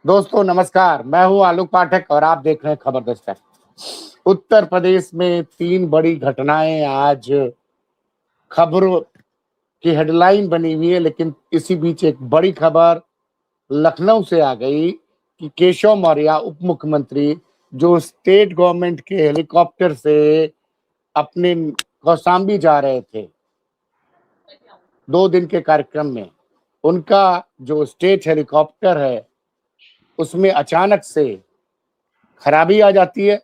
दोस्तों नमस्कार, मैं हूं आलोक पाठक और आप देख रहे हैं खबर दस्तक। उत्तर प्रदेश में 3 बड़ी घटनाएं आज खबरों की हेडलाइन बनी हुई है, लेकिन इसी बीच एक बड़ी खबर लखनऊ से आ गई कि केशव मौर्य उप मुख्यमंत्री जो स्टेट गवर्नमेंट के हेलीकॉप्टर से अपने कौशाम्बी जा रहे थे 2 दिन के कार्यक्रम में, उनका जो स्टेट हेलीकॉप्टर है उसमें अचानक से खराबी आ जाती है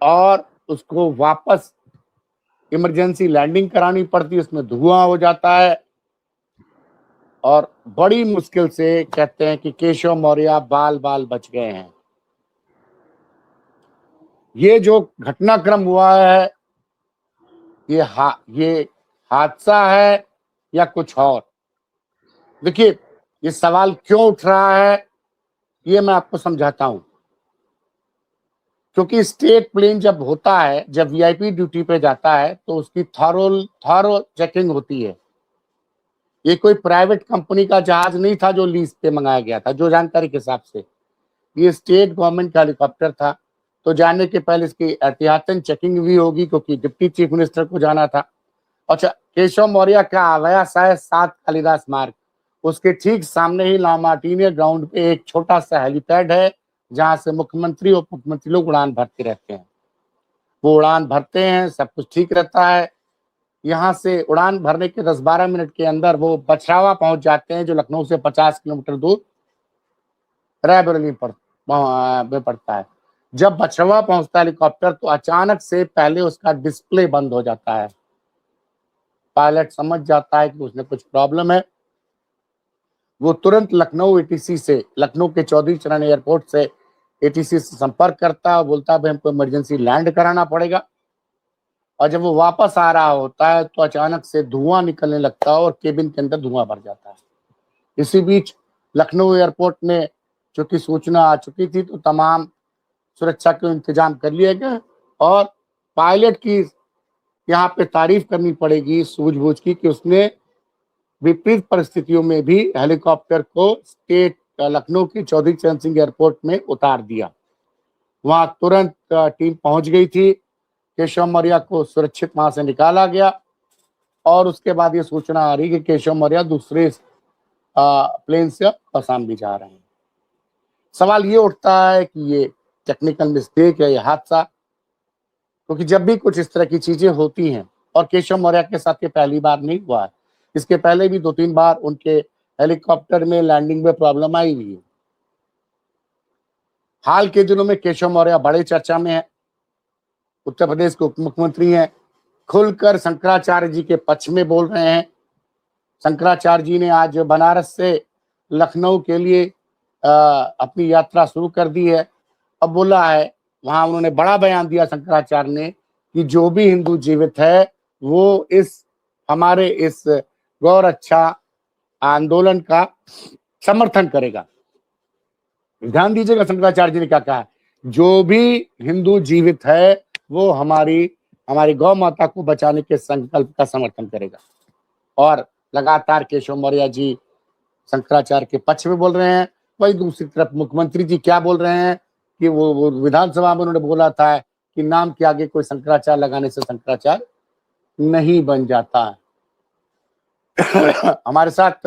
और उसको वापस इमरजेंसी लैंडिंग करानी पड़ती है। उसमें धुआं हो जाता है और बड़ी मुश्किल से कहते हैं कि केशव मौर्य बाल बाल बच गए हैं। ये जो घटनाक्रम हुआ है ये हादसा है या कुछ और? देखिए, ये सवाल क्यों उठ रहा है ये मैं आपको समझाता हूं। क्योंकि स्टेट प्लेन जब होता है, जब वीआईपी ड्यूटी पे जाता है तो उसकी थॉरो चेकिंग होती है। ये कोई प्राइवेट कंपनी का जहाज नहीं था जो लीज पे मंगाया गया था। जो जानकारी के हिसाब से ये स्टेट गवर्नमेंट का हेलीकॉप्टर था, तो जाने के पहले इसकी एहतियातन चेकिंग भी होगी क्योंकि डिप्टी चीफ मिनिस्टर को जाना था। अच्छा, केशव मौर्य का आवास है 7 कालिदास मार्ग, उसके ठीक सामने ही लामार्टिनिया ग्राउंड पे एक छोटा सा हेलीपैड है जहां से मुख्यमंत्री और उप मुख्यमंत्री लोग उड़ान भरते रहते हैं। वो उड़ान भरते हैं, सब कुछ ठीक रहता है। यहाँ से उड़ान भरने के 10-12 मिनट के अंदर वो बछरावा पहुंच जाते हैं, जो लखनऊ से 50 किलोमीटर दूर रायबरेली में पड़ता है। जब बछरावा पहुंचता है हेलीकॉप्टर तो अचानक से पहले उसका डिस्प्ले बंद हो जाता है। पायलट समझ जाता है कि उसने कुछ प्रॉब्लम है। वो तुरंत लखनऊ के चौधरी चरण एयरपोर्ट से एटीसी से संपर्क करता है, बोलता है भाई हमको इमरजेंसी लैंड कराना पड़ेगा। और जब वो वापस आ रहा होता है तो अचानक से धुआं निकलने लगता है और केबिन के अंदर धुआं भर जाता है। इसी बीच लखनऊ एयरपोर्ट में चूंकि सूचना आ चुकी थी तो तमाम सुरक्षा के इंतजाम कर लिए गए और पायलट की यहाँ पे तारीफ करनी पड़ेगी सूझबूझ की कि उसने विपरीत परिस्थितियों में भी हेलीकॉप्टर को स्टेट लखनऊ की चौधरी चरण सिंह एयरपोर्ट में उतार दिया। वहां तुरंत टीम पहुंच गई थी। केशव मौर्य को सुरक्षित वहां से निकाला गया और उसके बाद ये सूचना आ रही कि केशव मौर्य दूसरे प्लेन से कौशाम्बी जा रहे हैं। सवाल ये उठता है कि ये टेक्निकल मिस्टेक है, ये हादसा, क्योंकि जब भी कुछ इस तरह की चीजें होती हैं और केशव मौर्य के साथ ये पहली बार नहीं हुआ है, इसके पहले भी 2-3 बार उनके हेलीकॉप्टर में लैंडिंग में प्रॉब्लम आई हुई है। हाल के दिनों में केशव मौर्य बड़े चर्चा में है। उत्तर प्रदेश के उप मुख्यमंत्री हैं, खुलकर शंकराचार्य जी के पक्ष में बोल रहे हैं। शंकराचार्य जी ने आज बनारस से लखनऊ के लिए अपनी यात्रा शुरू कर दी है। अब बोला है, वहां उन्होंने बड़ा बयान दिया शंकराचार्य ने कि जो भी हिंदू जीवित है वो हमारे इस गौ रक्षा आंदोलन का समर्थन करेगा। ध्यान दीजिएगा शंकराचार्य जी ने क्या कहा, जो भी हिंदू जीवित है वो हमारी गौ माता को बचाने के संकल्प का समर्थन करेगा। और लगातार केशव मौर्य जी शंकराचार्य के पक्ष में बोल रहे हैं। वही दूसरी तरफ मुख्यमंत्री जी क्या बोल रहे हैं कि वो विधानसभा में उन्होंने बोला था कि नाम के आगे कोई शंकराचार्य लगाने से शंकराचार्य नहीं बन जाता। हमारे साथ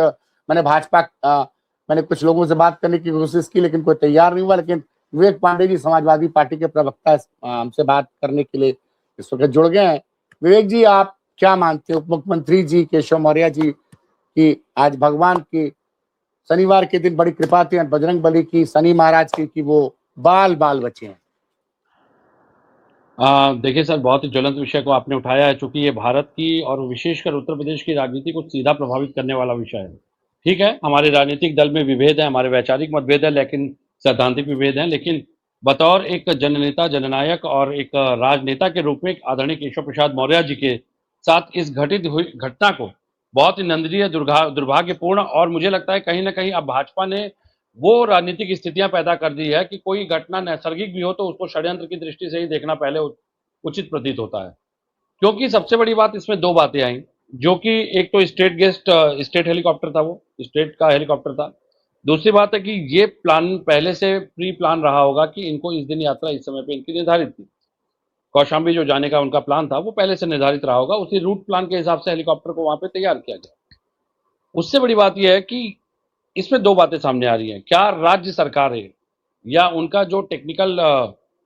मैंने कुछ लोगों से बात करने की कोशिश की लेकिन कोई तैयार नहीं हुआ, लेकिन विवेक पांडे जी समाजवादी पार्टी के प्रवक्ता हमसे बात करने के लिए इस वक्त जुड़ गए हैं। विवेक जी, आप क्या मानते हैं, उप मुख्यमंत्री जी केशव मौर्य जी की आज भगवान की शनिवार के दिन बड़ी कृपा थी, बजरंग बली की, शनि महाराज की, कि वो बाल बाल बचे हैं? देखिए सर, बहुत ही ज्वलंत विषय को आपने उठाया है, चूंकि ये भारत की और विशेषकर उत्तर प्रदेश की राजनीति को सीधा प्रभावित करने वाला विषय है। ठीक है, हमारे राजनीतिक दल में विभेद है, हमारे वैचारिक मतभेद है, लेकिन सैद्धांतिक विभेद है, लेकिन बतौर एक जननेता, जननायक और एक राजनेता के रूप में आदरणीय केशव प्रसाद मौर्य जी के साथ इस घटित हुई घटना को बहुत ही निंदनीय, दुर्भाग्यपूर्ण और मुझे लगता है कहीं ना कहीं अब भाजपा ने वो राजनीतिक स्थितियां पैदा कर दी है कि कोई घटना नैसर्गिक भी हो तो उसको षड्यंत्र की दृष्टि से ही देखना पहले उचित प्रतीत होता है। क्योंकि सबसे बड़ी बात इसमें 2 बातें आई, जो कि एक तो स्टेट हेलीकॉप्टर था, वो स्टेट का हेलीकॉप्टर था। दूसरी बात है कि ये प्लान पहले से प्री प्लान रहा होगा कि इनको इस दिन यात्रा इस समय पे इनकी निर्धारित थी। कौशाम्बी जो जाने का उनका प्लान था वो पहले से निर्धारित रहा होगा, उसी रूट प्लान के हिसाब से हेलीकॉप्टर को वहां पे तैयार किया गया। उससे बड़ी बात यह है कि इसमें दो बातें सामने आ रही हैं। क्या राज्य सरकार है या उनका जो टेक्निकल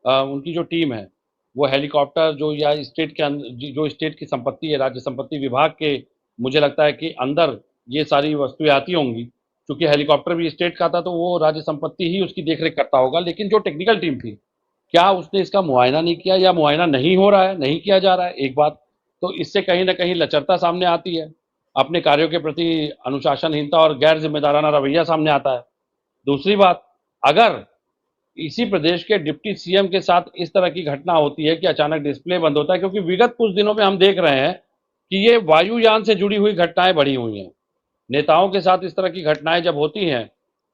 उनकी जो टीम है वो हेलीकॉप्टर जो या स्टेट के जो स्टेट की संपत्ति है, राज्य संपत्ति विभाग के, मुझे लगता है कि अंदर ये सारी वस्तुएं आती होंगी, क्योंकि हेलीकॉप्टर भी स्टेट का था तो वो राज्य संपत्ति ही उसकी देखरेख करता होगा। लेकिन जो टेक्निकल टीम थी, क्या उसने इसका मुआयना नहीं किया या मुआयना नहीं हो रहा है, नहीं किया जा रहा है, एक बात। तो इससे कहीं ना कहीं लचरता सामने आती है, अपने कार्यों के प्रति अनुशासनहीनता और गैर जिम्मेदाराना रवैया सामने आता है। दूसरी बात, अगर इसी प्रदेश के डिप्टी सीएम के साथ इस तरह की घटना होती है कि अचानक डिस्प्ले बंद होता है, क्योंकि विगत कुछ दिनों में हम देख रहे हैं कि ये वायुयान से जुड़ी हुई घटनाएं बढ़ी हुई हैं। नेताओं के साथ इस तरह की घटनाएं जब होती हैं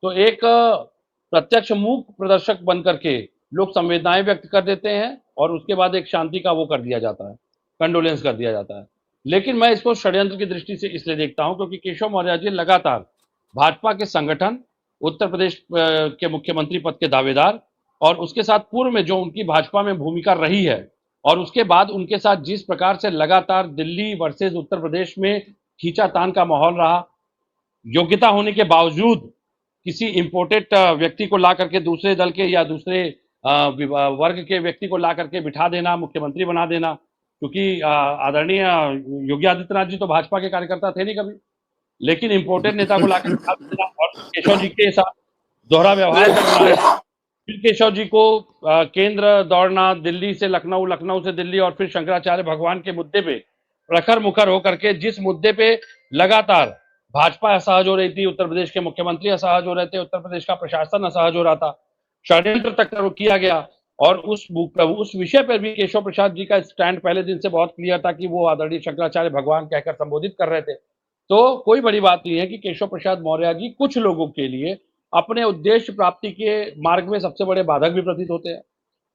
तो एक प्रत्यक्ष मूक प्रदर्शक बन करके लोग संवेदनाएं व्यक्त कर देते हैं और उसके बाद एक शांति का वो कर दिया जाता है, कंडोलेंस कर दिया जाता है। लेकिन मैं इसको षड्यंत्र की दृष्टि से इसलिए देखता हूं क्योंकि केशव मौर्य जी लगातार भाजपा के संगठन, उत्तर प्रदेश के मुख्यमंत्री पद के दावेदार और उसके साथ पूर्व में जो उनकी भाजपा में भूमिका रही है और उसके बाद उनके साथ जिस प्रकार से लगातार दिल्ली वर्सेस उत्तर प्रदेश में खींचातान का माहौल रहा, योग्यता होने के बावजूद किसी इंपोर्टेड व्यक्ति को ला करके दूसरे दल के या दूसरे वर्ग के व्यक्ति को ला करके बिठा देना, मुख्यमंत्री बना देना, क्योंकि आदरणीय योगी आदित्यनाथ जी तो भाजपा के कार्यकर्ता थे नहीं कभी, लेकिन इंपोर्टेड नेता को लाकर बिठा देना और केशव जी के साथ दोहरा व्यवहार करना, फिर केशव जी को केंद्र दौड़ना, दिल्ली से लखनऊ, लखनऊ से दिल्ली और फिर शंकराचार्य भगवान के मुद्दे पे प्रखर मुखर होकर के जिस मुद्दे पे लगातार भाजपा असहज हो रही थी, उत्तर प्रदेश के मुख्यमंत्री असहज हो रहे थे, उत्तर प्रदेश का प्रशासन असहज हो रहा था, षड्यंत्र तक किया गया और उस विषय पर भी केशव प्रसाद जी का स्टैंड पहले दिन से बहुत क्लियर था कि वो आदरणीय शंकराचार्य भगवान कहकर संबोधित कर रहे थे। तो कोई बड़ी बात नहीं है कि केशव प्रसाद मौर्य जी कुछ लोगों के लिए अपने उद्देश्य प्राप्ति के मार्ग में सबसे बड़े बाधक भी प्रतीत होते हैं।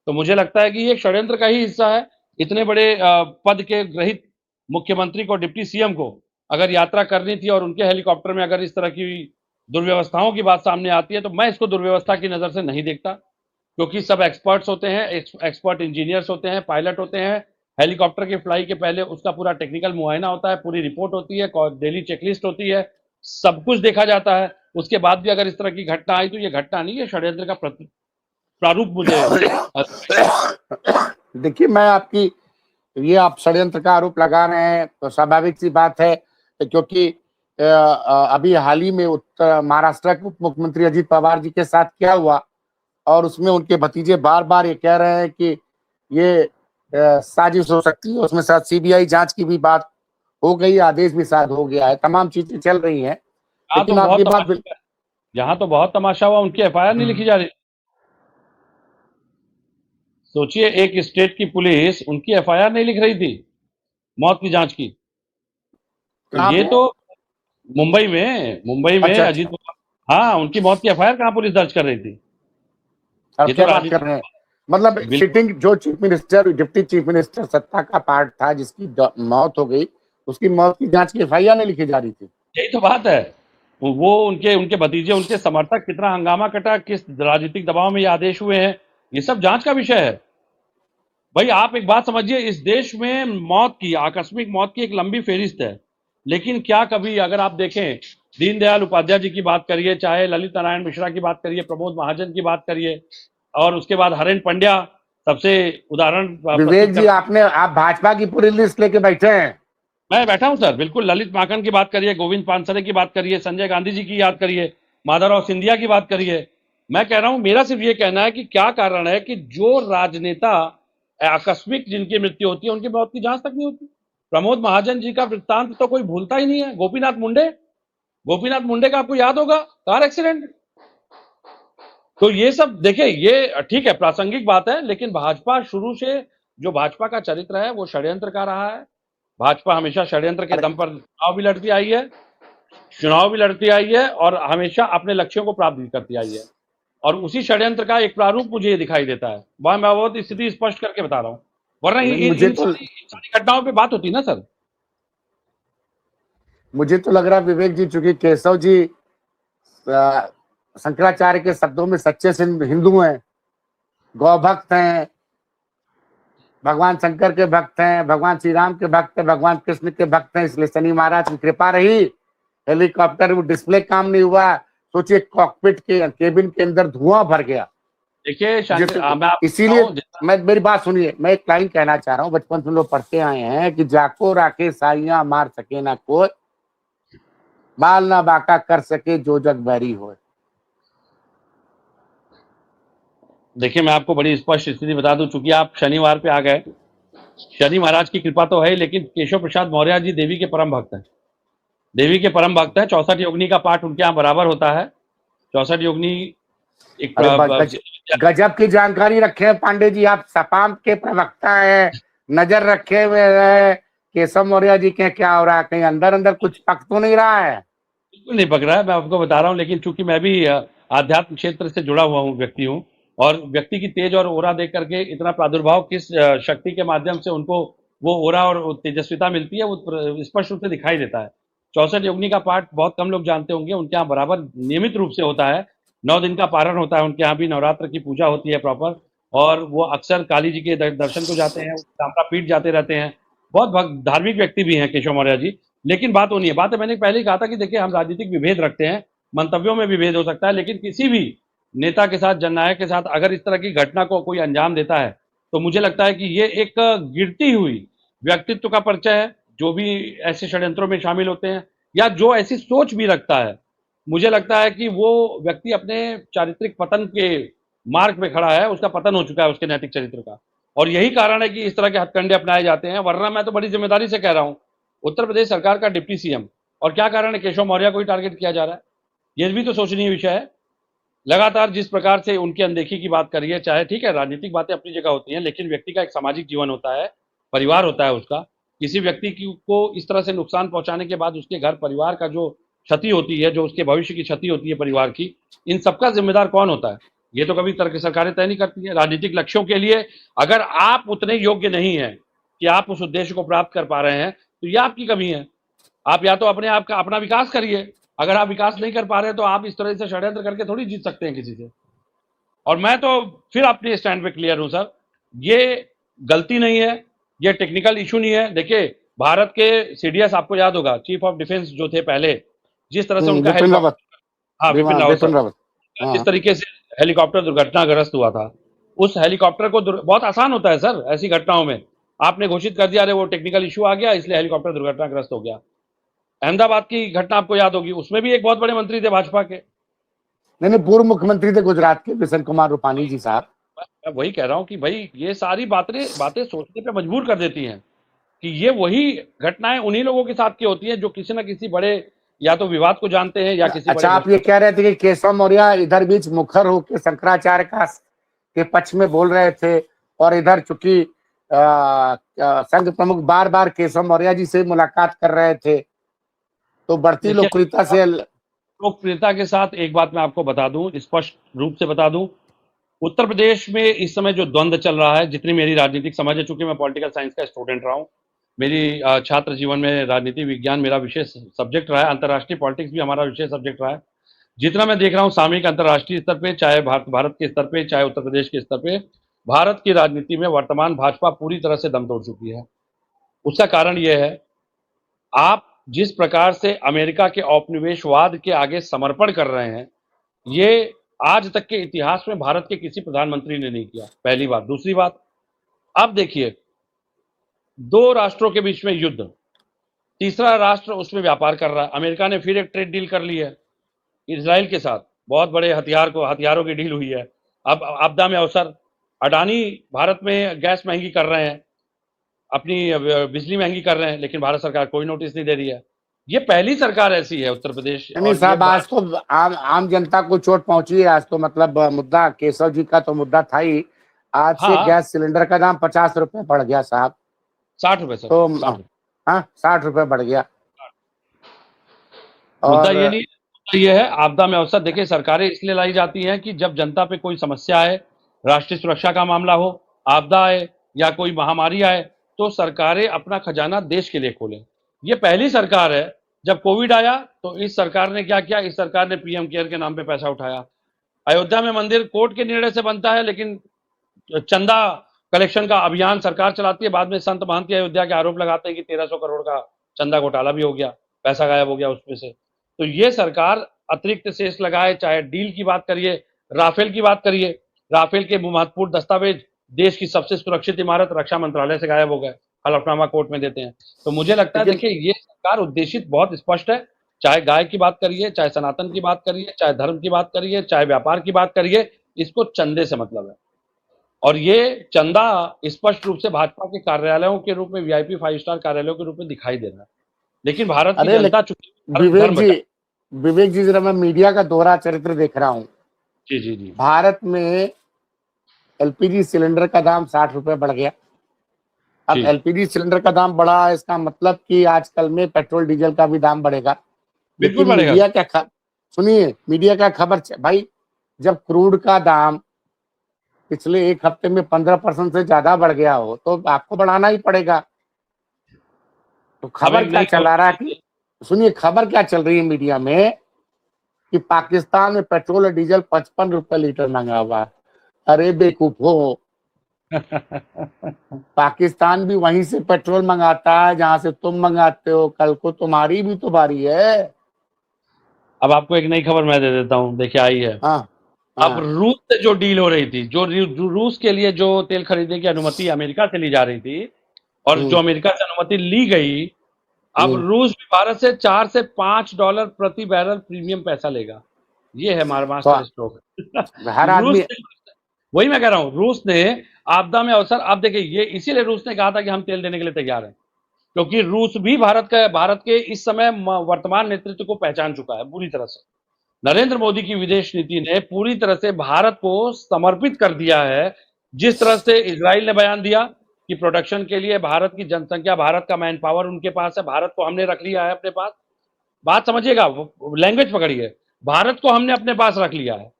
तो मुझे लगता है कि ये एक षड्यंत्र का ही हिस्सा है। इतने बड़े पद के ग्रहित मुख्यमंत्री को, डिप्टी सीएम को अगर यात्रा करनी थी और उनके हेलीकॉप्टर में अगर इस तरह की दुर्व्यवस्थाओं की बात सामने आती है तो मैं इसको दुर्व्यवस्था की नजर से नहीं देखता, क्योंकि सब एक्सपर्ट्स होते हैं, एक्सपर्ट इंजीनियर्स होते हैं, पायलट होते हैं। हेलीकॉप्टर की फ्लाई के पहले उसका पूरा टेक्निकल मुआयना होता है, पूरी रिपोर्ट होती है, डेली चेकलिस्ट होती है, सब कुछ देखा जाता है। उसके बाद भी अगर इस तरह की घटना आई तो ये घटना नहीं है, षड्यंत्र का प्रारूप मुझे देखिए, मैं आपकी ये आप षड्यंत्र का आरोप लगा रहे हैं तो स्वाभाविक सी बात है, क्योंकि अभी हाल ही में उत्तर महाराष्ट्र के उप मुख्यमंत्री अजित पवार जी के साथ क्या हुआ और उसमें उनके भतीजे बार बार ये कह रहे हैं कि ये साजिश हो सकती है, उसमें साथ सीबीआई जांच की भी बात हो गई, आदेश भी शायद हो गया है, तमाम चीजें चल रही हैं। लेकिन आपकी बात, यहाँ तो बहुत तमाशा हुआ, उनकी एफआईआर नहीं लिखी जा रही। सोचिए, एक स्टेट की पुलिस उनकी एफआईआर नहीं लिख रही थी मौत की जांच की। तो ये तो मुंबई में अच्छा, अजीत, हाँ, उनकी मौत की एफआईआर कहाँ पुलिस दर्ज कर रही थी? ये तो बात कर रहे हैं, मतलब सिटिंग जो chief minister, deputy chief minister सत्ता का पार्ट था जिसकी मौत हो गई, उसकी मौत की जांच की एफआईआर नहीं लिखी जा रही थी। यही तो बात है। वो उनके भतीजे, उनके समर्थक कितना हंगामा कटा, किस राजनीतिक दबाव में ये आदेश हुए हैं, ये सब जांच का विषय है। भाई आप एक बात समझिए, इस देश में मौत की, आकस्मिक मौत की एक लंबी फेहरिस्त है, लेकिन क्या कभी अगर आप देखें, दीनदयाल उपाध्याय जी की बात करिए, चाहे ललित नारायण मिश्रा की बात करिए, प्रमोद महाजन की बात करिए, और उसके बाद हरेन पंड्या सबसे उदाहरण। विवेक जी, आप भाजपा की पूरी लिस्ट लेके बैठे हैं। मैं बैठा हूं सर, बिल्कुल। ललित माकन की बात करिए, गोविंद पानसरे की बात करिए, संजय गांधी जी की याद करिए, माधवराव सिंधिया की बात करिए। मैं कह रहा हूं, मेरा सिर्फ ये कहना है कि क्या कारण है कि जो राजनेता आकस्मिक जिनकी मृत्यु होती है उनकी मौत की जांच तक नहीं होती। प्रमोद महाजन जी का वृत्तांत तो कोई भूलता ही नहीं है। गोपीनाथ मुंडे का आपको याद होगा, कार एक्सीडेंट। तो ये सब देखिए, ये ठीक है, प्रासंगिक बात है, लेकिन भाजपा शुरू से, जो भाजपा का चरित्र है वो षड्यंत्र का रहा है। भाजपा हमेशा षड्यंत्र के दम पर चुनाव भी लड़ती आई है और हमेशा अपने लक्ष्यों को प्राप्त भी करती आई है, और उसी षड्यंत्र का एक प्रारूप मुझे ये दिखाई देता है। वह मैं बहुत स्थिति स्पष्ट करके बता रहा हूँ, वरना इन सारी घटनाओं पे बात होती ना सर। मुझे तो लग रहा है विवेक जी, चूंकि केशव जी शंकराचार्य के शब्दों में सच्चे से हिंदू हैं, गौ भक्त हैं, भगवान शंकर के भक्त हैं, भगवान श्री राम के भक्त हैं, भगवान कृष्ण के भक्त हैं, इसलिए शनि महाराज की कृपा रही। हेलीकॉप्टर में डिस्प्ले काम नहीं हुआ, सोचिए कॉकपिट के केबिन के अंदर धुआं भर गया। देखिए इसीलिए मैं, मेरी बात सुनिए, मैं एक लाइन कहना चाह रहा हूँ, बचपन से लोग पढ़ते आए हैं कि जाको राखे साइया मार सके ना कोई, बाल ना बाका कर सके जो जग बैरी हो। देखिए मैं आपको बड़ी स्पष्ट स्थिति बता दूं, चूंकि आप शनिवार पे आ गए, शनि महाराज की कृपा तो है, लेकिन केशव प्रसाद मौर्य जी देवी के परम भक्त हैं, देवी के परम भक्त हैं। 64 योगिनी का पाठ उनके यहाँ बराबर होता है। 64 योगिनी एक गजब की जानकारी रखे हैं पांडे जी, आप सपाम के प्रवक्ता हैं, नजर रखे हुए हैं केशव मौर्य जी के क्या हो रहा है, कहीं अंदर अंदर कुछ पक तो नहीं रहा है? बिल्कुल नहीं पक रहा है, मैं आपको बता रहा हूँ। लेकिन चूंकि मैं भी आध्यात्म क्षेत्र से जुड़ा हुआ हूँ व्यक्ति हूँ, और व्यक्ति की तेज और ओरा देख करके इतना प्रादुर्भाव किस शक्ति के माध्यम से उनको वो ओरा और तेजस्विता मिलती है, वो स्पष्ट रूप से दिखाई देता है। 64 योगिनी का पाठ बहुत कम लोग जानते होंगे, उनके यहाँ बराबर नियमित रूप से होता है। 9 दिन का पारण होता है उनके यहाँ भी, नवरात्र की पूजा होती है प्रॉपर, और वो अक्सर काली जी के दर्शन को जाते हैं, ताम्रापीठ जाते रहते हैं। बहुत धार्मिक व्यक्ति भी हैं केशव मौर्य जी। लेकिन बात वो नहीं है, बात है मैंने पहले ही कहा था कि देखिए हम राजनीतिक विभेद रखते हैं, मंतव्यों में विभेद हो सकता है, लेकिन किसी भी नेता के साथ, जननायक के साथ अगर इस तरह की घटना को कोई अंजाम देता है, तो मुझे लगता है कि ये एक गिरती हुई व्यक्तित्व का परिचय है। जो भी ऐसे षड्यंत्रों में शामिल होते हैं या जो ऐसी सोच भी रखता है, मुझे लगता है कि वो व्यक्ति अपने चारित्रिक पतन के मार्ग में खड़ा है, उसका पतन हो चुका है उसके नैतिक चरित्र का। और यही कारण है कि इस तरह के हथकंडे अपनाए जाते हैं। वरना मैं तो बड़ी जिम्मेदारी से कह रहा हूं, उत्तर प्रदेश सरकार का डिप्टी सीएम, और क्या कारण है केशव मौर्य को ही टारगेट किया जा रहा है? यह भी तो सोचनीय विषय है। लगातार जिस प्रकार से उनकी अनदेखी की बात करिए, चाहे ठीक है राजनीतिक बातें अपनी जगह होती हैं, लेकिन व्यक्ति का एक सामाजिक जीवन होता है, परिवार होता है उसका। किसी व्यक्ति को इस तरह से नुकसान पहुंचाने के बाद उसके घर परिवार का जो क्षति होती है, जो उसके भविष्य की क्षति होती है परिवार की, इन सबका जिम्मेदार कौन होता है? ये तो कभी तर्क सरकारें तय नहीं करती है। राजनीतिक लक्ष्यों के लिए अगर आप उतने योग्य नहीं है कि आप उस उद्देश्य को प्राप्त कर पा रहे हैं, तो यह आपकी कमी है। आप या तो अपने आप का अपना विकास करिए, अगर आप विकास नहीं कर पा रहे तो आप इस तरह से षड्यंत्र करके थोड़ी जीत सकते हैं किसी से। और मैं तो फिर अपने स्टैंड पे क्लियर हूं सर, ये गलती नहीं है, ये टेक्निकल इशू नहीं है। देखिए भारत के सीडीएस, आपको याद होगा, चीफ ऑफ डिफेंस जो थे पहले, जिस तरह से उनका बिपिन रावत, जिस तरीके से हेलीकॉप्टर दुर्घटनाग्रस्त हुआ था, उस हेलीकॉप्टर को बहुत आसान होता है सर ऐसी घटनाओं में, आपने घोषित कर दिया, अरे वो टेक्निकल इशू आ गया इसलिए हेलीकॉप्टर दुर्घटनाग्रस्त हो गया। अहमदाबाद की घटना आपको याद होगी, उसमें भी एक बहुत बड़े मंत्री थे भाजपा के। नहीं, पूर्व मुख्यमंत्री थे गुजरात के, बिशन कुमार रूपानी जी साहब। मैं वही कह रहा हूं कि भाई ये सारी बातें सोचने पे मजबूर कर देती हैं कि ये वही घटनाएं उन्हीं लोगों के साथ की होती हैं जो किसी न किसी बड़े या तो विवाद को जानते हैं या किसी अच्छा, आप ये कह रहे थे कि केशव मौर्य इधर बीच मुखर होकर शंकराचार्य का के पक्ष में बोल रहे थे, और इधर चूंकि संघ प्रमुख बार बार केशव मौर्य जी से मुलाकात कर रहे थे, तो बढ़ती लोकप्रियता से, लोकप्रियता के साथ एक बात मैं आपको बता दूं, स्पष्ट रूप से बता दूं, उत्तर प्रदेश में इस समय जो द्वंद्व चल रहा है, जितनी मेरी राजनीतिक समझ है, चूंकि मैं पॉलिटिकल साइंस का स्टूडेंट रहा हूं, मेरी छात्र जीवन में राजनीति विज्ञान मेरा विशेष सब्जेक्ट रहा है, अंतर्राष्ट्रीय पॉलिटिक्स भी हमारा विशेष सब्जेक्ट रहा है। जितना मैं देख रहा हूं सामयिक अंतर्राष्ट्रीय स्तर पे, चाहे भारत के स्तर पे, चाहे उत्तर प्रदेश के स्तर पे, भारत की राजनीति में वर्तमान भाजपा पूरी तरह से दम तोड़ चुकी है। उसका कारण यह है, आप जिस प्रकार से अमेरिका के औपनिवेशवाद के आगे समर्पण कर रहे हैं, ये आज तक के इतिहास में भारत के किसी प्रधानमंत्री ने नहीं किया, पहली बात। दूसरी बात, अब देखिए, दो राष्ट्रों के बीच में युद्ध, तीसरा राष्ट्र उसमें व्यापार कर रहा है। अमेरिका ने फिर एक ट्रेड डील कर ली है इजराइल के साथ, बहुत बड़े हथियारों की डील हुई है। अब आपदा में अवसर, अडानी भारत में गैस महंगी कर रहे हैं, अपनी बिजली महंगी कर रहे हैं, लेकिन भारत सरकार कोई नोटिस नहीं दे रही है। ये पहली सरकार ऐसी है उत्तर प्रदेश। नहीं साहब, आज तो आम जनता को चोट पहुंची है। आज तो मतलब मुद्दा केशव जी का तो मुद्दा था ही, आज से गैस सिलेंडर का दाम 50 रुपए बढ़ गया साहब। 60 रुपए सर, तो हाँ 60 रुपए बढ़ गया। मुद्दा ये नहीं, ये है आपदा में अवसर। देखिए सरकारें इसलिए लाई जाती हैं कि जब जनता पे कोई समस्या आए, राष्ट्रीय सुरक्षा का मामला हो, आपदा आए या कोई महामारी आए, तो सरकारें अपना खजाना देश के लिए खोलें। ये पहली सरकार है जब कोविड आया तो इस सरकार ने क्या किया, इस सरकार ने पीएम केयर के नाम पे पैसा उठाया। अयोध्या में मंदिर कोर्ट के निर्णय से बनता है, लेकिन चंदा कलेक्शन का अभियान सरकार चलाती है। बाद में संत महंत अयोध्या के आरोप लगाते हैं कि 1300 करोड़ का चंदा घोटाला भी हो गया, पैसा गायब हो गया उसमें से। तो ये सरकार अतिरिक्त शेष लगाए, चाहे डील की बात करिए, राफेल की बात करिए, राफेल के महत्वपूर्ण दस्तावेज, देश की सबसे सुरक्षित इमारत रक्षा मंत्रालय से गायब हो गए, हलफनामा कोर्ट में देते हैं। तो मुझे लगता है, लेकिन देखिए, ये सरकार उद्देशित बहुत स्पष्ट है। चाहे गाय की बात करिए, चाहे सनातन की बात करिए, चाहे धर्म की बात करिए, चाहे व्यापार की बात करिए, इसको चंदे से मतलब है। और ये चंदा स्पष्ट रूप से भाजपा के कार्यालयों के रूप में, वीआईपी 5 स्टार कार्यालयों के रूप में दिखाई दे रहा है। लेकिन भारत की अरे जनता चूंकि विवेक धर्म जी, विवेक जी, जरा मैं मीडिया का दोहरा चरित्र देख रहा हूँ। जी जी जी भारत में एलपीजी सिलेंडर का दाम 60 रुपए बढ़ गया। अब जी एलपीजी सिलेंडर का दाम बढ़ा, इसका मतलब कि आजकल में पेट्रोल डीजल का भी दाम बढ़ेगा। बिल्कुल लेकिन बढ़ेगा। मीडिया क्या सुनिए, मीडिया का खबर भाई, जब क्रूड का दाम पिछले एक हफ्ते में 15% से ज्यादा बढ़ गया हो तो आपको बढ़ाना ही पड़ेगा। तो अब खबर एक क्या नई चल रहा है खबर, कि, सुनिए खबर क्या चल रही है मीडिया में कि पाकिस्तान में पेट्रोल और डीजल 55 रुपए लीटर महंगा हुआ है। अरे बेवकूफो, पाकिस्तान भी वहीं से पेट्रोल मंगाता है जहां से तुम मंगाते हो। कल को तुम्हारी भी तो बारी है। अब आपको एक नई खबर मैं दे देता हूं, देखिए आई है। हाँ अब हाँ। रूस से जो डील हो रही थी, जो रूस के लिए जो तेल खरीदने की अनुमति अमेरिका से ली जा रही थी, और जो हम्म अमेरिका से अनुमति ली गई, अब हम्म। रूस भी भारत से $4 से $5 प्रति बैरल प्रीमियम पैसा लेगा। ये है हमारा तो मास्टर स्ट्रोक। हर रूस आदमी, ने, वही मैं कह रहा हूं, रूस ने आपदा में अवसर, अब देखिए, ये इसीलिए रूस ने कहा था कि हम तेल देने के लिए तैयार हैं, क्योंकि रूस भी भारत के इस समय वर्तमान नेतृत्व को पहचान चुका है बुरी तरह से। नरेंद्र मोदी की विदेश नीति ने पूरी तरह से भारत को समर्पित कर दिया है। जिस तरह से इजराइल ने बयान दिया कि प्रोडक्शन के लिए भारत की जनसंख्या, भारत का मैन पावर उनके पास है, भारत को हमने रख लिया है अपने पास। बात समझिएगा, लैंग्वेज पकड़िए, भारत को हमने अपने पास रख लिया है,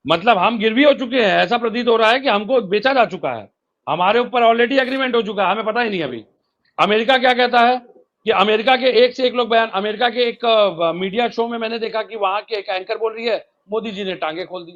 मतलब हम गिरवी हो चुके हैं। ऐसा प्रतीत हो रहा है कि हमको बेचा जा चुका है, हमारे ऊपर ऑलरेडी एग्रीमेंट हो चुका है, हमें पता ही नहीं अभी। अमेरिका क्या कहता है कि अमेरिका के एक से एक लोग बयान, अमेरिका के एक मीडिया शो में मैंने देखा कि वहां के एक एंकर बोल रही है मोदी जी ने टांगे खोल दी।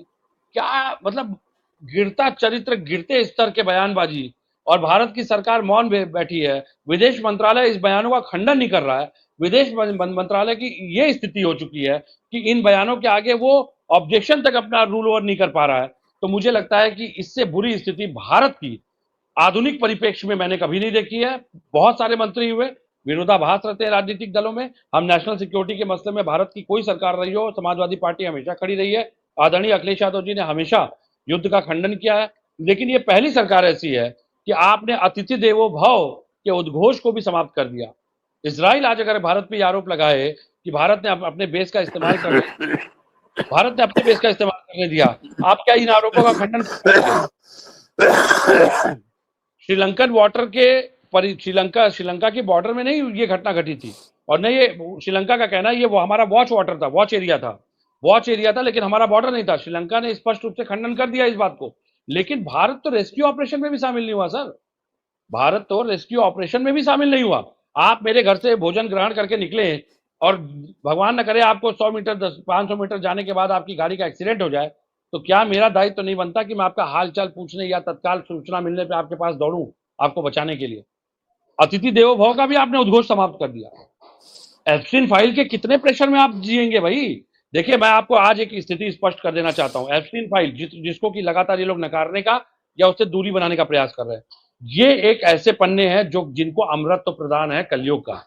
क्या मतलब, गिरता चरित्र, गिरते स्तर के बयानबाजी, और भारत की सरकार मौन बैठी है। विदेश मंत्रालय इस बयानों का खंडन नहीं कर रहा है। विदेश मंत्रालय की ये स्थिति हो चुकी है कि इन बयानों के आगे वो ऑब्जेक्शन तक अपना रूल ओवर नहीं कर पा रहा है। तो मुझे लगता है कि इससे बुरी स्थिति भारत की आधुनिक परिप्रेक्ष्य में मैंने कभी नहीं देखी है। बहुत सारे मंत्री हुए, विरोधाभास रहते हैं राजनीतिक दलों में। हम नेशनल सिक्योरिटी के मसले में भारत की कोई सरकार रही हो, समाजवादी पार्टी हमेशा खड़ी रही है। आदरणीय अखिलेश यादव जी ने हमेशा युद्ध का खंडन किया है। लेकिन ये पहली सरकार ऐसी है कि आपने अतिथि देवो भव के उद्घोष को भी समाप्त कर दिया। इसराइल आज अगर भारत पे आरोप लगाए कि भारत ने अपने बेस का इस्तेमाल करने, भारत ने अपने बेस का इस्तेमाल करने दिया, आप क्या इन आरोपों का खंडन कर पाएंगे? श्रीलंकन वाटर के श्रीलंका के बॉर्डर में नहीं ये घटना घटी थी, और नहीं, ये श्रीलंका का कहना है ये वो हमारा वॉच वाटर था, वॉच एरिया था, लेकिन हमारा बॉर्डर नहीं था। श्रीलंका ने स्पष्ट रूप से खंडन कर दिया इस बात को। लेकिन भारत तो रेस्क्यू ऑपरेशन में भी शामिल नहीं हुआ सर, भारत तो रेस्क्यू ऑपरेशन में भी शामिल नहीं हुआ। आप मेरे घर से भोजन ग्रहण करके निकले, और भगवान न करे आपको 100 मीटर 500 मीटर जाने के बाद आपकी गाड़ी का एक्सीडेंट हो जाए, तो क्या मेरा दायित्व तो नहीं बनता कि मैं आपका हाल चाल पूछने या तत्काल सूचना मिलने पे आपके पास दौड़ूं आपको बचाने के लिए? अतिथि देवो भव का भी आपने उद्घोष समाप्त कर दिया। एप्स्टीन फाइल के कितने प्रेशर में आप जिएंगे भाई? देखिए, मैं आपको आज एक स्थिति स्पष्ट कर देना चाहता हूं। एप्स्टीन फाइल जिसको कि लगातार ये लोग नकारने का या उससे दूरी बनाने का प्रयास कर रहे हैं, ये एक ऐसे पन्ने हैं जो जिनको अमृत प्रदान है कलयुग का।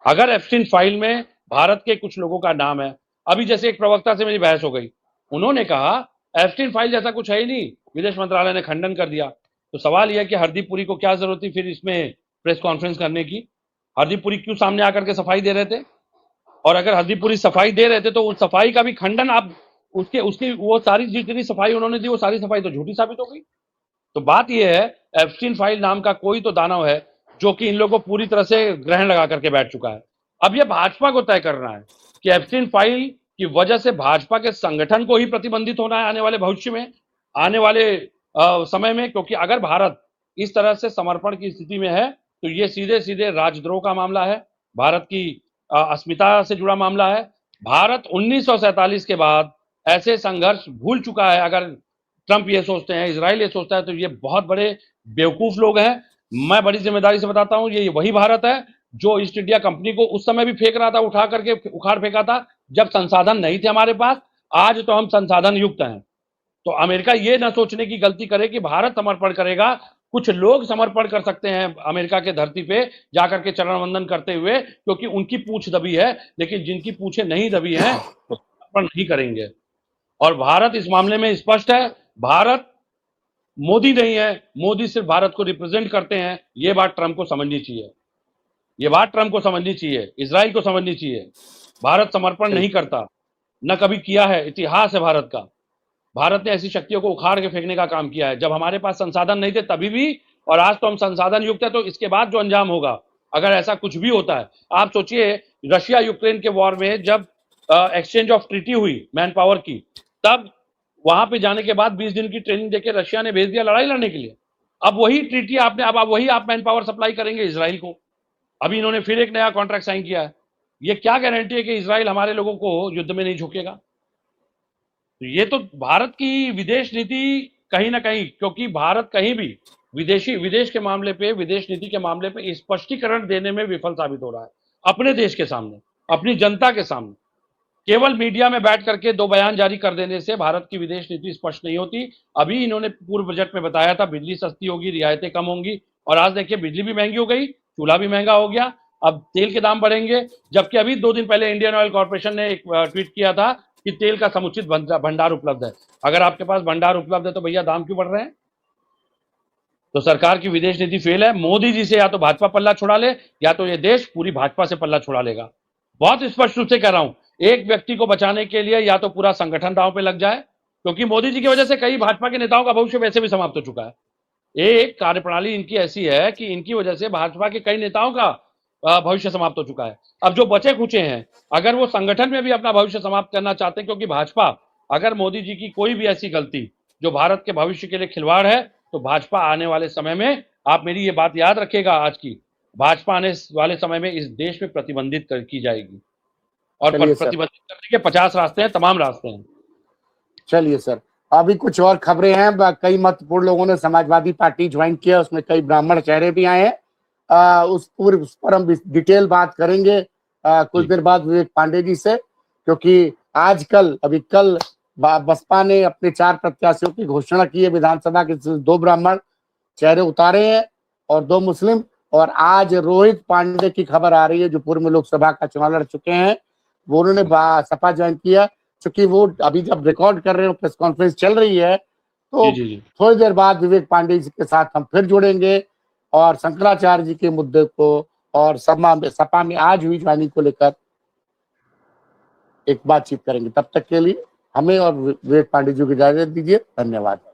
अगर एप्स्टीन फाइल में भारत के कुछ लोगों का नाम है, अभी जैसे एक प्रवक्ता से मेरी बहस हो गई, उन्होंने कहा एप्स्टीन फाइल जैसा कुछ है ही नहीं, विदेश मंत्रालय ने खंडन कर दिया। तो सवाल यह है कि हरदीप पुरी को क्या जरूरत थी फिर इसमें प्रेस कॉन्फ्रेंस करने की? हरदीप पुरी क्यों सामने आकर के सफाई दे रहे थे? और अगर हरदीप पुरी सफाई दे रहे थे तो उस सफाई का भी खंडन आप, उसके उसकी वो सारी जितनी सफाई उन्होंने दी वो सारी सफाई तो झूठी साबित हो गई। तो बात यह है, एप्स्टीन फाइल नाम का कोई तो दानव है जो कि इन लोगों को पूरी तरह से ग्रहण लगा करके बैठ चुका है। अब यह भाजपा को तय करना है कि एप्स्टीन फाइल की वजह से भाजपा के संगठन को ही प्रतिबंधित होना है आने वाले भविष्य में, आने वाले समय में। क्योंकि अगर भारत इस तरह से समर्पण की स्थिति में है तो ये सीधे सीधे राजद्रोह का मामला है, भारत की अस्मिता से जुड़ा मामला है। भारत 1947 के बाद ऐसे संघर्ष भूल चुका है। अगर ट्रंप ये सोचते हैं, इजराइल ये सोचता है, तो ये बहुत बड़े बेवकूफ लोग हैं। मैं बड़ी जिम्मेदारी से बताता हूं, ये वही भारत है जो ईस्ट इंडिया कंपनी को उस समय भी फेंक रहा था, उठा करके उखाड़ फेंका था जब संसाधन नहीं थे हमारे पास। आज तो हम संसाधन युक्त हैं। तो अमेरिका ये ना सोचने की गलती करे कि भारत समर्पण करेगा। कुछ लोग समर्पण कर सकते हैं अमेरिका के धरती पे जाकर के चरण वंदन करते हुए, क्योंकि उनकी पूंछ दबी है, लेकिन जिनकी पूंछें नहीं दबी हैं वो समर्पण नहीं करेंगे। और भारत इस मामले में स्पष्ट है। भारत मोदी नहीं है, मोदी सिर्फ भारत को रिप्रेजेंट करते हैं। ये बात ट्रंप को समझनी चाहिए, ये बात ट्रंप को समझनी चाहिए, इजराइल को समझनी चाहिए। भारत समर्पण नहीं करता, न कभी किया है, इतिहास है भारत का। भारत ने ऐसी शक्तियों को उखाड़ के फेंकने का काम किया है जब हमारे पास संसाधन नहीं थे तभी भी, और आज तो हम संसाधन युक्त है। तो इसके बाद जो अंजाम होगा अगर ऐसा कुछ भी होता है, आप सोचिए रशिया यूक्रेन के वॉर में जब एक्सचेंज ऑफ ट्रीटी हुई मैन पावर की, तब वहां पे जाने के बाद 20 दिन की ट्रेनिंग देके रशिया ने भेज दिया लड़ाई लड़ने के लिए। अब वही ट्रीटी आपने, अब वही आप मैन पावर सप्लाई करेंगे इसराइल को। अभी इन्होंने फिर एक नया कॉन्ट्रैक्ट साइन किया है। ये क्या गारंटी है कि इसराइल हमारे लोगों को युद्ध में नहीं झुकेगा? तो ये तो भारत की विदेश नीति कहीं ना कहीं, क्योंकि भारत कहीं भी विदेश के मामले पे, विदेश नीति के मामले पे स्पष्टीकरण देने में विफल साबित हो रहा है अपने देश के सामने, अपनी जनता के सामने। केवल मीडिया में बैठ करके दो बयान जारी कर देने से भारत की विदेश नीति स्पष्ट नहीं होती। अभी इन्होंने पूर्व बजट में बताया था बिजली सस्ती होगी, रियायतें कम होंगी, और आज देखिए बिजली भी महंगी हो गई, चूल्हा भी महंगा हो गया, अब तेल के दाम बढ़ेंगे। जबकि अभी 2 दिन पहले इंडियन ऑयल कॉर्पोरेशन ने एक ट्वीट किया था कि तेल का समुचित भंडार उपलब्ध है। अगर आपके पास भंडार उपलब्ध है तो भैया दाम क्यों बढ़ रहे हैं? तो सरकार की विदेश नीति फेल है। मोदी जी से या तो भाजपा पल्ला छुड़ा ले, या तो ये देश पूरी भाजपा से पल्ला छुड़ा लेगा। बहुत स्पष्ट रूप से कह रहा हूं, एक व्यक्ति को बचाने के लिए या तो पूरा संगठन दांव पे लग जाए, क्योंकि मोदी जी की वजह से कई भाजपा के नेताओं का भविष्य वैसे भी समाप्त हो चुका है। एक कार्यप्रणाली इनकी ऐसी है कि इनकी वजह से भाजपा के कई नेताओं का भविष्य समाप्त हो चुका है। अब जो बचे खुचे हैं, अगर वो संगठन में भी अपना भविष्य समाप्त करना चाहते हैं, क्योंकि भाजपा, अगर मोदी जी की कोई भी ऐसी गलती जो भारत के भविष्य के लिए खिलवाड़ है, तो भाजपा आने वाले समय में, आप मेरी ये बात याद रखिएगा आज की, भाजपा आने वाले समय में इस देश में प्रतिबंधित की जाएगी। और चलिए सर, प्रतिबंधित करने के 50 रास्ते हैं, तमाम रास्ते हैं। चलिए सर, अभी कुछ और खबरें हैं। कई महत्वपूर्ण लोगों ने समाजवादी पार्टी ज्वाइन किया, उसमें कई ब्राह्मण चेहरे भी आए हैं। उस पर हम डिटेल बात करेंगे कुछ देर बाद विवेक पांडे जी से, क्योंकि आजकल अभी कल बसपा ने अपने 4 प्रत्याशियों की घोषणा की है विधानसभा के। 2 ब्राह्मण चेहरे उतारे हैं और 2 मुस्लिम। और आज रोहित पांडे की खबर आ रही है, जो पूर्व में लोकसभा का चुनाव लड़ चुके हैं, वो उन्होंने सपा ज्वाइन किया। क्योंकि वो अभी जब रिकॉर्ड कर रहे हो, प्रेस कॉन्फ्रेंस चल रही है, तो जी। थोड़ी देर बाद विवेक पांडे जी के साथ हम फिर जुड़ेंगे और शंकराचार्य जी के मुद्दे को और सपा में आज हुई ज्वाइनिंग को लेकर एक बातचीत करेंगे। तब तक के लिए हमें और विवेक पांडे जी को इजाजत दीजिए। धन्यवाद।